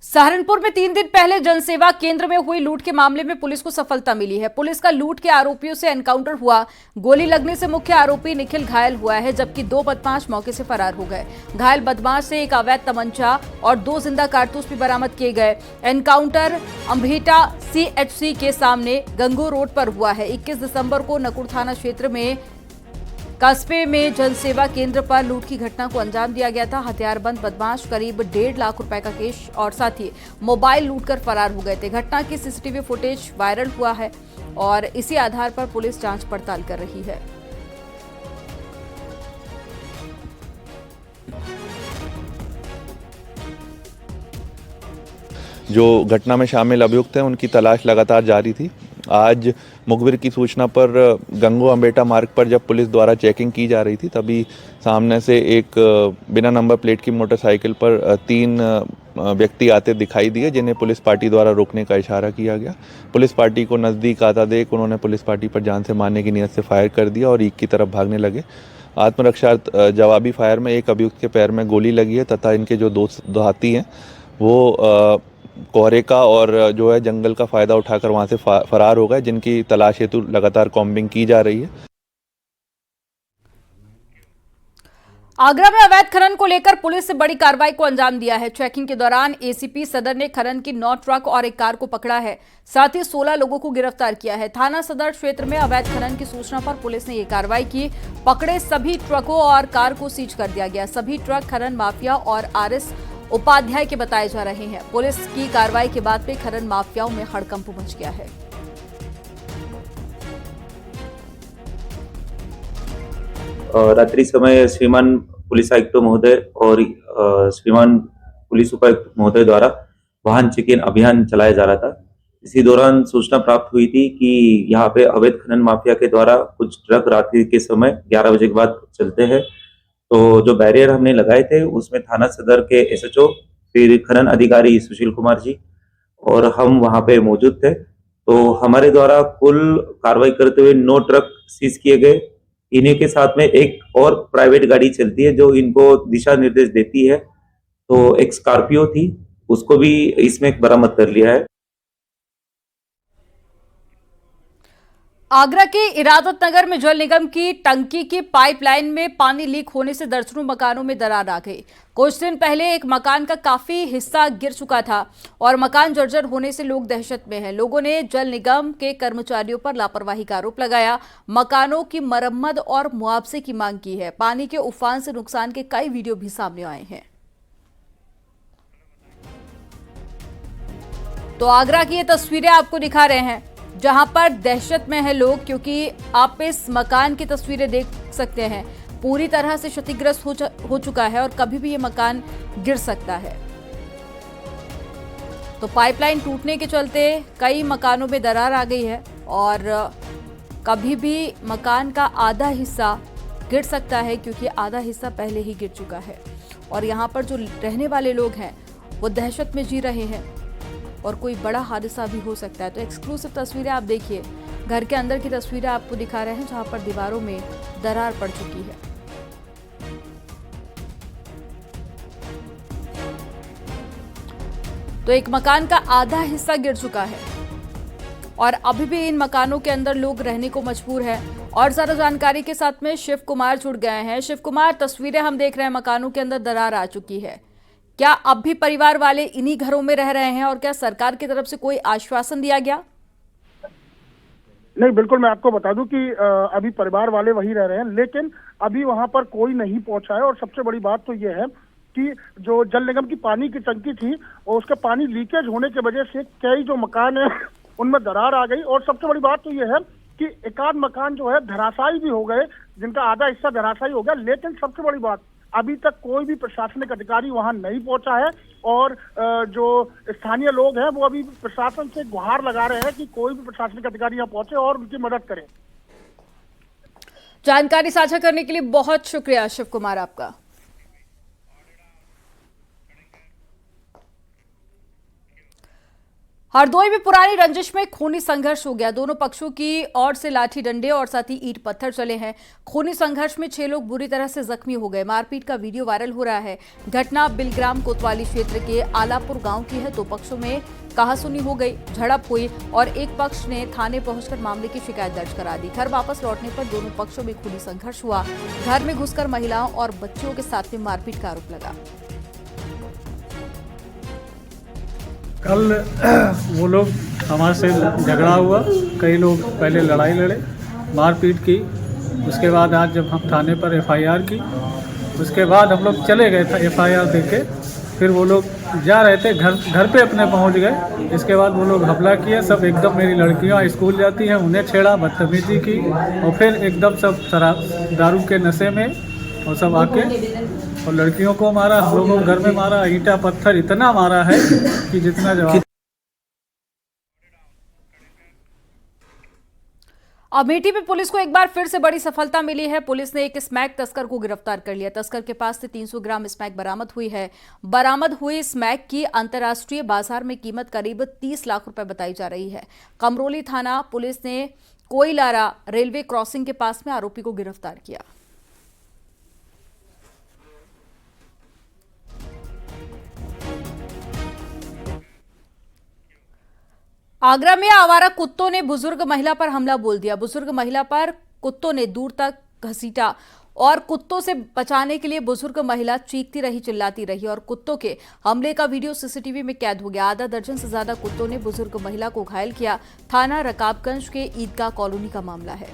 सहारनपुर में 3 दिन पहले जनसेवा केंद्र में हुई लूट के मामले में पुलिस को सफलता मिली है। पुलिस का लूट के आरोपियों से एनकाउंटर हुआ। गोली लगने से मुख्य आरोपी निखिल घायल हुआ है, जबकि 2 बदमाश मौके से फरार हो गए। घायल बदमाश से एक अवैध तमंचा और 2 जिंदा कारतूस भी बरामद किए गए। एनकाउंटर अम्भेटा सीएचसी के सामने गंगो रोड पर हुआ है। 21 दिसंबर को नकुड़ थाना क्षेत्र में कस्बे में जनसेवा केंद्र पर लूट की घटना को अंजाम दिया गया था। हथियारबंद बदमाश करीब 1.5 लाख रुपए का कैश और साथ ही मोबाइल लूटकर फरार हो गए थे। घटना की सीसीटीवी फुटेज वायरल हुआ है और इसी आधार पर पुलिस जांच पड़ताल कर रही है। जो घटना में शामिल अभियुक्त हैं उनकी तलाश लगातार जारी थी। आज मुखबिर की सूचना पर गंगो अम्बेटा मार्ग पर जब पुलिस द्वारा चेकिंग की जा रही थी, तभी सामने से एक बिना नंबर प्लेट की मोटरसाइकिल पर 3 व्यक्ति आते दिखाई दिए, जिन्हें पुलिस पार्टी द्वारा रोकने का इशारा किया गया। पुलिस पार्टी को नज़दीक आता देख उन्होंने पुलिस पार्टी पर जान से मारने की नीयत से फायर कर दिया और ईख की तरफ भागने लगे। आत्मरक्षा जवाबी फायर में एक अभियुक्त के पैर में गोली लगी है तथा इनके जो 2 साथी हैं वो कोहरे का और जो है जंगल का फायदा उठाकर वहां से फरार हो गए, जिनकी तलाश हेतु लगातार कॉम्बिंग की जा रही है। आगरा में अवैध खनन को लेकर पुलिस ने बड़ी कार्रवाई को अंजाम दिया है। चेकिंग के दौरान एसीपी सदर ने खनन की 9 ट्रक और एक कार को पकड़ा है। साथ ही 16 लोगों को गिरफ्तार किया है। थाना सदर क्षेत्र में अवैध खनन की सूचना पर पुलिस ने यह कार्रवाई की। पकड़े सभी ट्रकों और कार को सीज कर दिया गया। सभी ट्रक खनन माफिया और आरएस उपाध्याय के बताए जा रहे हैं। पुलिस की कार्रवाई के बाद में खनन माफियाओं में हड़कंप मच गया है। रात्रि समय श्रीमान पुलिस आयुक्त महोदय और श्रीमान पुलिस उपायुक्त महोदय द्वारा वाहन चेकिंग अभियान चलाया जा रहा था। इसी दौरान सूचना प्राप्त हुई थी कि यहाँ पे अवैध खनन माफिया के द्वारा कुछ ट्रक रात्रि के समय 11 बजे के बाद चलते हैं। तो जो बैरियर हमने लगाए थे उसमें थाना सदर के एसएचओ, फिर खनन अधिकारी सुशील कुमार जी और हम वहां पे मौजूद थे। तो हमारे द्वारा कुल कार्रवाई करते हुए 9 ट्रक सीज किए गए। इन्हीं के साथ में एक और प्राइवेट गाड़ी चलती है जो इनको दिशा निर्देश देती है, तो एक स्कॉर्पियो थी, उसको भी इसमें बरामद कर लिया है। आगरा के इरादत नगर में जल निगम की टंकी की पाइपलाइन में पानी लीक होने से दर्जनों मकानों में दरार आ गई। कुछ दिन पहले एक मकान का काफी हिस्सा गिर चुका था और मकान जर्जर होने से लोग दहशत में हैं। लोगों ने जल निगम के कर्मचारियों पर लापरवाही का आरोप लगाया। मकानों की मरम्मत और मुआवजे की मांग की है। पानी के उफान से नुकसान के कई वीडियो भी सामने आए हैं। तो आगरा की ये तस्वीरें आपको दिखा रहे हैं, जहां पर दहशत में है लोग, क्योंकि आप इस मकान की तस्वीरें देख सकते हैं। पूरी तरह से क्षतिग्रस्त हो चुका है और कभी भी ये मकान गिर सकता है। तो पाइपलाइन टूटने के चलते कई मकानों में दरार आ गई है और कभी भी मकान का आधा हिस्सा गिर सकता है, क्योंकि आधा हिस्सा पहले ही गिर चुका है। और यहाँ पर जो रहने वाले लोग हैं वो दहशत में जी रहे हैं और कोई बड़ा हादसा भी हो सकता है। तो एक्सक्लूसिव तस्वीरें आप देखिए, घर के अंदर की तस्वीरें आपको दिखा रहे हैं जहां पर दीवारों में दरार पड़ चुकी है। तो एक मकान का आधा हिस्सा गिर चुका है और अभी भी इन मकानों के अंदर लोग रहने को मजबूर हैं। और ज्यादा जानकारी के साथ में शिव कुमार जुड़ गए हैं। शिव कुमार, तस्वीरें हम देख रहे हैं, मकानों के अंदर दरार आ चुकी है। क्या अब भी परिवार वाले इन्हीं घरों में रह रहे हैं और क्या सरकार की तरफ से कोई आश्वासन दिया गया? नहीं, बिल्कुल मैं आपको बता दूं कि अभी परिवार वाले वही रह रहे हैं, लेकिन अभी वहां पर कोई नहीं पहुंचा है। और सबसे बड़ी बात तो ये है कि जो जल निगम की पानी की टंकी थी और उसका पानी लीकेज होने की वजह से कई जो मकान है उनमें दरार आ गई। और सबसे बड़ी बात तो ये है कि एकाध मकान जो है धराशायी भी हो गए, जिनका आधा हिस्सा धराशायी हो गया। लेकिन सबसे बड़ी बात, अभी तक कोई भी प्रशासनिक अधिकारी वहां नहीं पहुंचा है और जो स्थानीय लोग हैं वो अभी प्रशासन से गुहार लगा रहे हैं कि कोई भी प्रशासनिक अधिकारी यहाँ पहुंचे और उनकी मदद करे। जानकारी साझा करने के लिए बहुत शुक्रिया शिव कुमार आपका। हरदोई में पुरानी रंजिश में खूनी संघर्ष हो गया। दोनों पक्षों की ओर से लाठी डंडे और साथ ही ईंट पत्थर चले हैं। खूनी संघर्ष में 6 लोग बुरी तरह से जख्मी हो गए। मारपीट का वीडियो वायरल हो रहा है। घटना बिलग्राम कोतवाली क्षेत्र के आलापुर गांव की है। दो पक्षों में कहासुनी हो गई, झड़प हुई और एक पक्ष ने थाने पहुंचकर मामले की शिकायत दर्ज करा दी। घर वापस लौटने पर दोनों पक्षों में खूनी संघर्ष हुआ। घर में घुसकर महिलाओं और बच्चियों के साथ में मारपीट का आरोप लगा। कल वो लोग हमारे से झगड़ा हुआ, कई लोग पहले लड़ाई लड़े, मारपीट की। उसके बाद आज जब हम थाने पर एफआईआर की, उसके बाद हम लोग चले गए था एफआईआर देके। फिर वो लोग जा रहे थे, घर पे अपने पहुंच गए। इसके बाद वो लोग हमला किया। सब एकदम, मेरी लड़कियां स्कूल जाती हैं, उन्हें छेड़ा, बदतमीजी की और फिर एकदम सब दारू के नशे में और सब आके और लड़कियों को मारा, हम लोगों को घर में मारा, ईंटा पत्थर इतना मारा है कि जितना जवाब। अमेठी में पुलिस को एक बार फिर से बड़ी सफलता मिली है। पुलिस ने एक स्मैक तस्कर को गिरफ्तार कर लिया। तस्कर के पास से 300 ग्राम स्मैक बरामद हुई है। बरामद हुई स्मैक की अंतर्राष्ट्रीय बाजार में कीमत करीब 30 लाख रुपए बताई जा रही है। कमरोली थाना पुलिस ने कोईलारा रेलवे क्रॉसिंग के पास में आरोपी को गिरफ्तार किया। आगरा में आवारा कुत्तों ने बुजुर्ग महिला पर हमला बोल दिया। बुजुर्ग महिला पर कुत्तों ने दूर तक घसीटा और कुत्तों से बचाने के लिए बुजुर्ग महिला चीखती रही, चिल्लाती रही और कुत्तों के हमले का वीडियो सीसीटीवी में कैद हो गया। आधा दर्जन से ज्यादा कुत्तों ने बुजुर्ग महिला को घायल किया। थाना रकाबगंज के ईदगाह कॉलोनी का मामला है।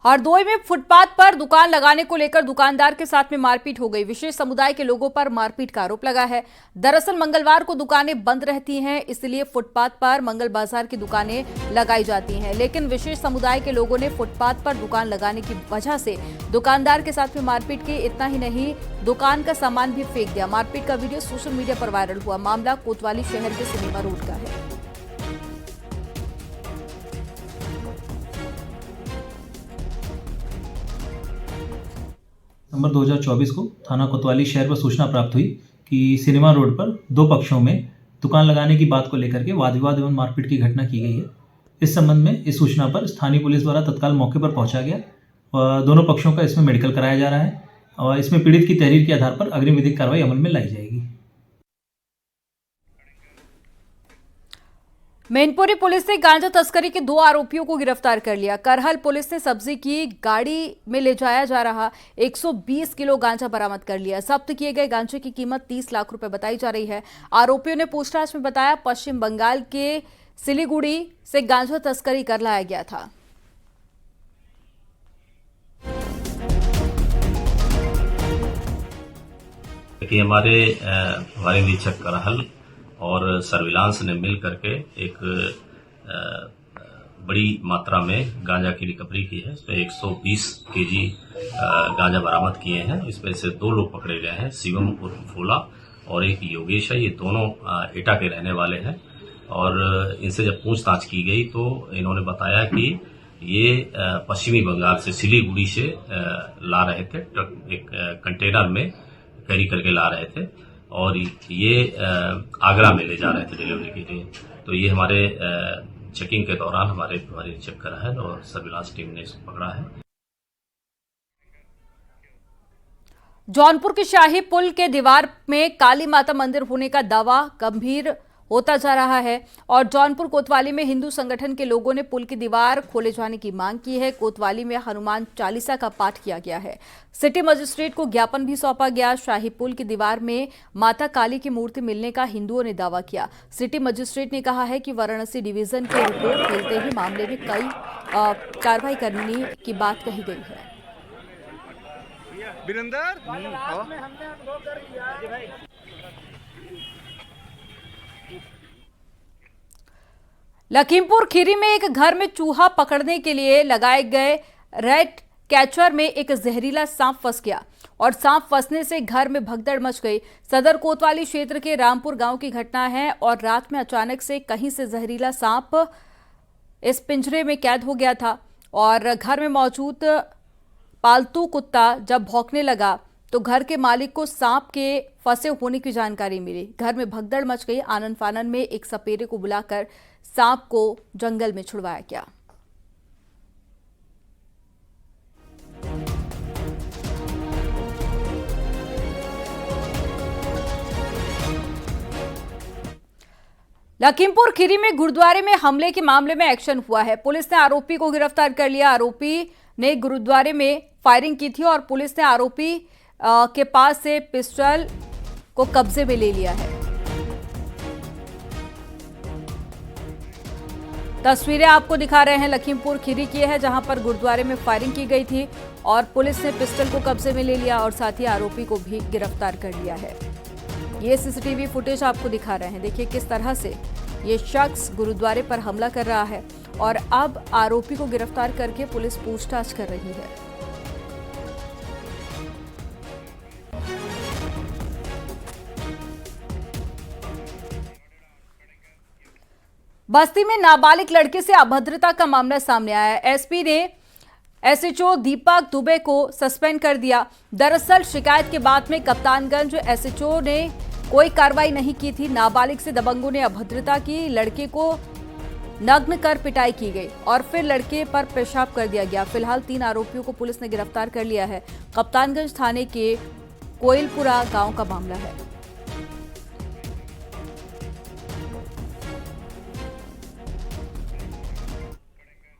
हरदोई में फुटपाथ पर दुकान लगाने को लेकर दुकानदार के साथ में मारपीट हो गई। विशेष समुदाय के लोगों पर मारपीट का आरोप लगा है। दरअसल मंगलवार को दुकानें बंद रहती हैं, इसलिए फुटपाथ पर मंगल बाजार की दुकानें लगाई जाती हैं। लेकिन विशेष समुदाय के लोगों ने फुटपाथ पर दुकान लगाने की वजह से दुकानदार के साथ में मारपीट की। इतना ही नहीं, दुकान का सामान भी फेंक दिया। मारपीट का वीडियो सोशल मीडिया पर वायरल हुआ। मामला कोतवाली शहर के सिनेमा रोड का है। नवंबर 2024 को थाना कोतवाली शहर पर सूचना प्राप्त हुई कि सिनेमा रोड पर दो पक्षों में दुकान लगाने की बात को लेकर के वाद विवाद एवं मारपीट की घटना की गई है। इस संबंध में इस सूचना पर स्थानीय पुलिस द्वारा तत्काल मौके पर पहुंचा गया और दोनों पक्षों का इसमें मेडिकल कराया जा रहा है और इसमें पीड़ित की तहरीर के आधार पर अग्रिम विधिक कार्रवाई अमल में लाई जाएगी। मैनपुरी पुलिस ने गांजा तस्करी के 2 आरोपियों को गिरफ्तार कर लिया। करहल पुलिस ने सब्जी की गाड़ी में ले जाया जा रहा 120 किलो गांजा बरामद कर लिया। जब्त किए गए गांजे की कीमत 30 लाख रुपए बताई जा रही है। आरोपियों ने पूछताछ में बताया पश्चिम बंगाल के सिलीगुड़ी से गांजा तस्करी कर लाया गया था। हमारे निरीक्षक करहल और सर्विलांस ने मिल करके एक बड़ी मात्रा में गांजा की रिकवरी की है। इसमें 120 केजी गांजा बरामद किए हैं। इसमें से 2 लोग पकड़े गए हैं, शिवम उर्फ फूला और एक योगेश है। ये दोनों एटा के रहने वाले हैं और इनसे जब पूछताछ की गई तो इन्होंने बताया कि ये पश्चिमी बंगाल से सिलीगुड़ी से ला रहे थे, एक कंटेनर में कैरी करके ला रहे थे और ये आगरा में ले जा रहे थे डिलीवरी के लिए। तो ये हमारे चेकिंग के दौरान हमारे प्रभारी चेक करा है और सर्विलांस टीम ने इसको पकड़ा है। जौनपुर के शाही पुल के दीवार में काली माता मंदिर होने का दावा गंभीर होता जा रहा है और जौनपुर कोतवाली में हिंदू संगठन के लोगों ने पुल की दीवार खोले जाने की मांग की है। कोतवाली में हनुमान चालीसा का पाठ किया गया है। सिटी मजिस्ट्रेट को ज्ञापन भी सौंपा गया। शाही पुल की दीवार में माता काली की मूर्ति मिलने का हिंदुओं ने दावा किया। सिटी मजिस्ट्रेट ने कहा है कि वाराणसी डिवीजन की रिपोर्ट मिलते ही मामले में कई कार्रवाई करने की बात कही गई है। लखीमपुर खीरी में एक घर में चूहा पकड़ने के लिए लगाए गए रैट कैचर में एक जहरीला सांप फंस गया और सांप फंसने से घर में भगदड़ मच गई। सदर कोतवाली क्षेत्र के रामपुर गांव की घटना है और रात में अचानक से कहीं से जहरीला सांप इस पिंजरे में कैद हो गया था और घर में मौजूद पालतू कुत्ता जब भौंकने लगा तो घर के मालिक को सांप के फंसे होने की जानकारी मिली। घर में भगदड़ मच गई। आनन फानन में एक सपेरे को बुलाकर सांप को जंगल में छुड़वाया गया। लखीमपुर खीरी में गुरुद्वारे में हमले के मामले में एक्शन हुआ है। पुलिस ने आरोपी को गिरफ्तार कर लिया। आरोपी ने गुरुद्वारे में फायरिंग की थी और पुलिस ने आरोपी के पास से पिस्टल को कब्जे में ले लिया है। तस्वीरें आपको दिखा रहे हैं, लखीमपुर खीरी की है जहां पर गुरुद्वारे में फायरिंग की गई थी और पुलिस ने पिस्टल को कब्जे में ले लिया और साथ ही आरोपी को भी गिरफ्तार कर लिया है। ये सीसीटीवी फुटेज आपको दिखा रहे हैं। देखिए किस तरह से ये शख्स गुरुद्वारे पर हमला कर रहा है और अब आरोपी को गिरफ्तार करके पुलिस पूछताछ कर रही है। बस्ती में नाबालिग लड़के से अभद्रता का मामला सामने आया है। एसपी ने एसएचओ दीपक दुबे को सस्पेंड कर दिया। दरअसल शिकायत के बाद में कप्तानगंज एसएचओ ने कोई कार्रवाई नहीं की थी। नाबालिग से दबंगों ने अभद्रता की, लड़के को नग्न कर पिटाई की गई और फिर लड़के पर पेशाब कर दिया गया। फिलहाल 3 आरोपियों को पुलिस ने गिरफ्तार कर लिया है। कप्तानगंज थाने के कोयलपुरा गांव का मामला है।